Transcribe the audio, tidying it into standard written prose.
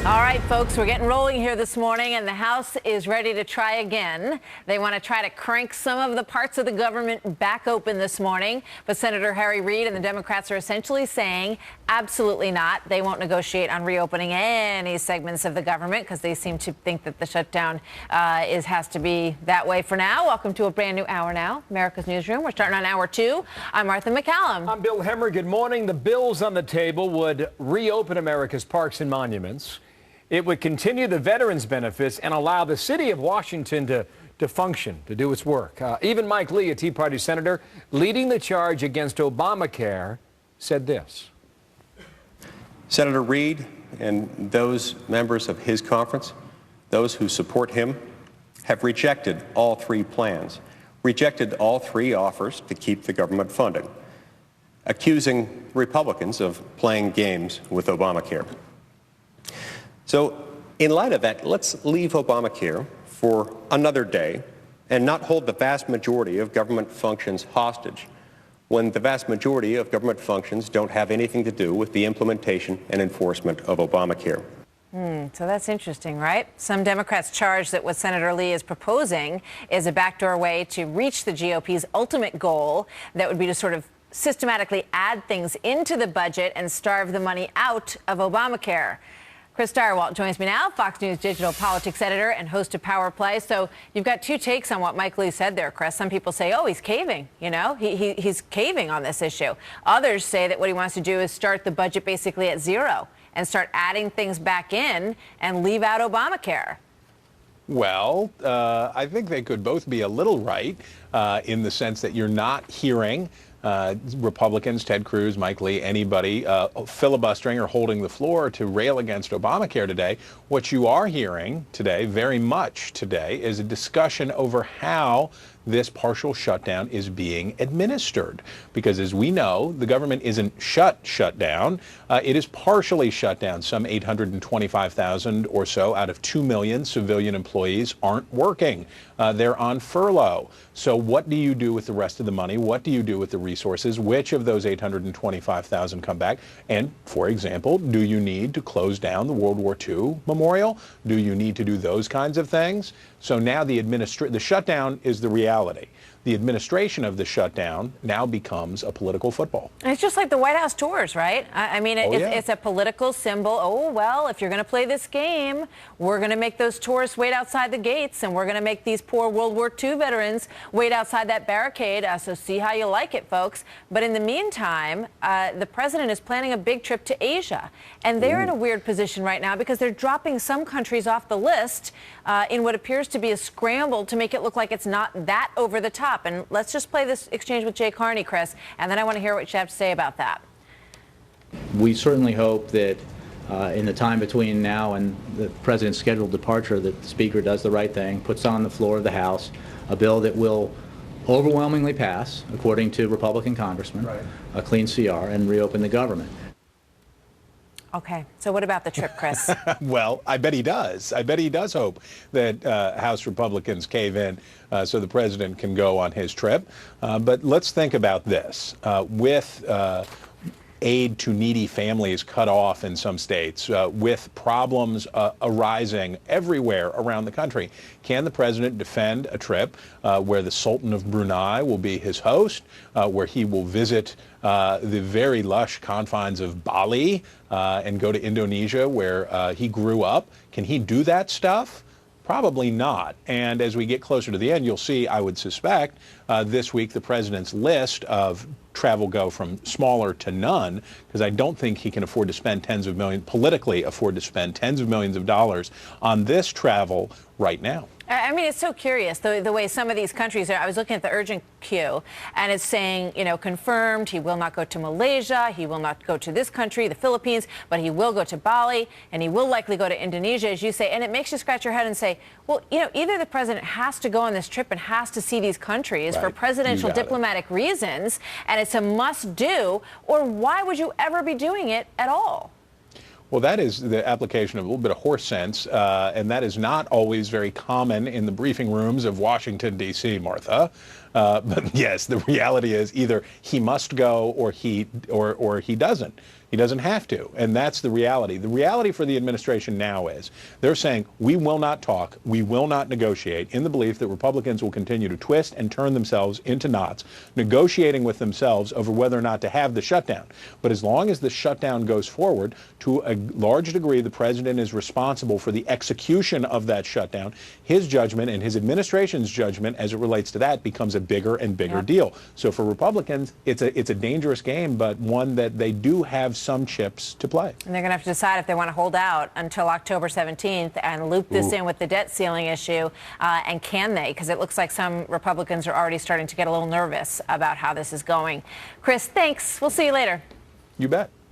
All right, folks, we're getting rolling here this morning, and the House is ready to try again. They want to try to crank some of the parts of the government back open this morning. But Senator Harry Reid and the Democrats are essentially saying absolutely not. They won't negotiate on reopening any segments of the government because they seem to think that the shutdown has to be that way for now. Welcome to a brand new hour now, America's Newsroom. We're starting on hour 2. I'm Martha McCallum. I'm Bill Hemmer. Good morning. The bills on the table would reopen America's parks and monuments. It would continue the veterans' benefits and allow the city of Washington to function, to do its work. Even Mike Lee, a Tea Party senator, leading the charge against Obamacare, said this. Senator Reid and those members of his conference, those who support him, have rejected all 3 plans, rejected all 3 offers to keep the government funded, accusing Republicans of playing games with Obamacare. So in light of that, let's leave Obamacare for another day and not hold the vast majority of government functions hostage when the vast majority of government functions don't have anything to do with the implementation and enforcement of Obamacare. So that's interesting, right? Some Democrats charge that what Senator Lee is proposing is a backdoor way to reach the GOP's ultimate goal. That would be to sort of systematically add things into the budget and starve the money out of Obamacare. Chris Direwalt joins me now, Fox News digital politics editor and host of Power Play. So you've got 2 takes on what Mike Lee said there, Chris. Some people say, oh, he's caving, you know, he's caving on this issue. Others say that what he wants to do is start the budget basically at 0 and start adding things back in and leave out Obamacare. Well, I think they could both be a little right in the sense that you're not hearing Republicans, Ted Cruz, Mike Lee, anybody filibustering or holding the floor to rail against Obamacare today. What you are hearing today, very much today, is a discussion over how this partial shutdown is being administered. Because as we know, the government isn't shut down. It is partially shut down. Some 825,000 or so out of 2 million civilian employees aren't working. They're on furlough. So what do you do with the rest of the money? What do you do with the resources? Which of those 825,000 come back? And, for example, do you need to close down the World War II memorial? Do you need to do those kinds of things? So now the shutdown is the reality. The administration of the shutdown now becomes a political football. And it's just like the White House tours, right? I mean, it's a political symbol. Oh, well, if you're going to play this game, we're going to make those tourists wait outside the gates, and we're going to make these poor World War II veterans wait outside that barricade. So see how you like it, folks. But in the meantime, the president is planning a big trip to Asia. And they're in a weird position right now because they're dropping some countries off the list in what appears to be a scramble to make it look like it's not that over the top. And let's just play this exchange with Jay Carney, Chris, and then I want to hear what you have to say about that. We certainly hope that in the time between now and the president's scheduled departure that the Speaker does the right thing, puts on the floor of the House a bill that will overwhelmingly pass, according to Republican congressmen, a clean CR, and reopen the government. Okay, so what about the trip, Chris? Well, I bet he does. I bet he does hope that House Republicans cave in so the president can go on his trip. But let's think about this. With aid to needy families cut off in some states, with problems arising everywhere around the country, can the president defend a trip where the Sultan of Brunei will be his host, where he will visit the very lush confines of Bali and go to Indonesia where he grew up? Can he do that stuff? Probably not. And as we get closer to the end, you'll see, I would suspect, this week the president's list of travel go from smaller to none, because I don't think he can afford to spend politically afford to spend tens of millions of dollars on this travel right now. I mean, it's so curious, the way some of these countries are. I was looking at the urgent queue, and it's saying, you know, confirmed, he will not go to Malaysia, he will not go to this country, the Philippines, but he will go to Bali, and he will likely go to Indonesia, as you say. And it makes you scratch your head and say, well, you know, either the president has to go on this trip and has to see these countries for presidential diplomatic reasons, and it's a must-do, or why would you ever be doing it at all? Well, that is the application of a little bit of horse sense, and that is not always very common in the briefing rooms of Washington, D.C., Martha. But yes, the reality is either he must go or he doesn't. He doesn't have to, and that's the reality. The reality for the administration now is they're saying we will not talk, we will not negotiate, in the belief that Republicans will continue to twist and turn themselves into knots, negotiating with themselves over whether or not to have the shutdown. But as long as the shutdown goes forward, to a large degree, the president is responsible for the execution of that shutdown. His judgment and his administration's judgment as it relates to that becomes a bigger and bigger deal. So for Republicans, it's a dangerous game, but one that they do have some chips to play. And they're going to have to decide if they want to hold out until October 17th and loop this in with the debt ceiling issue. And can they? Because it looks like some Republicans are already starting to get a little nervous about how this is going. Chris, thanks. We'll see you later. You bet.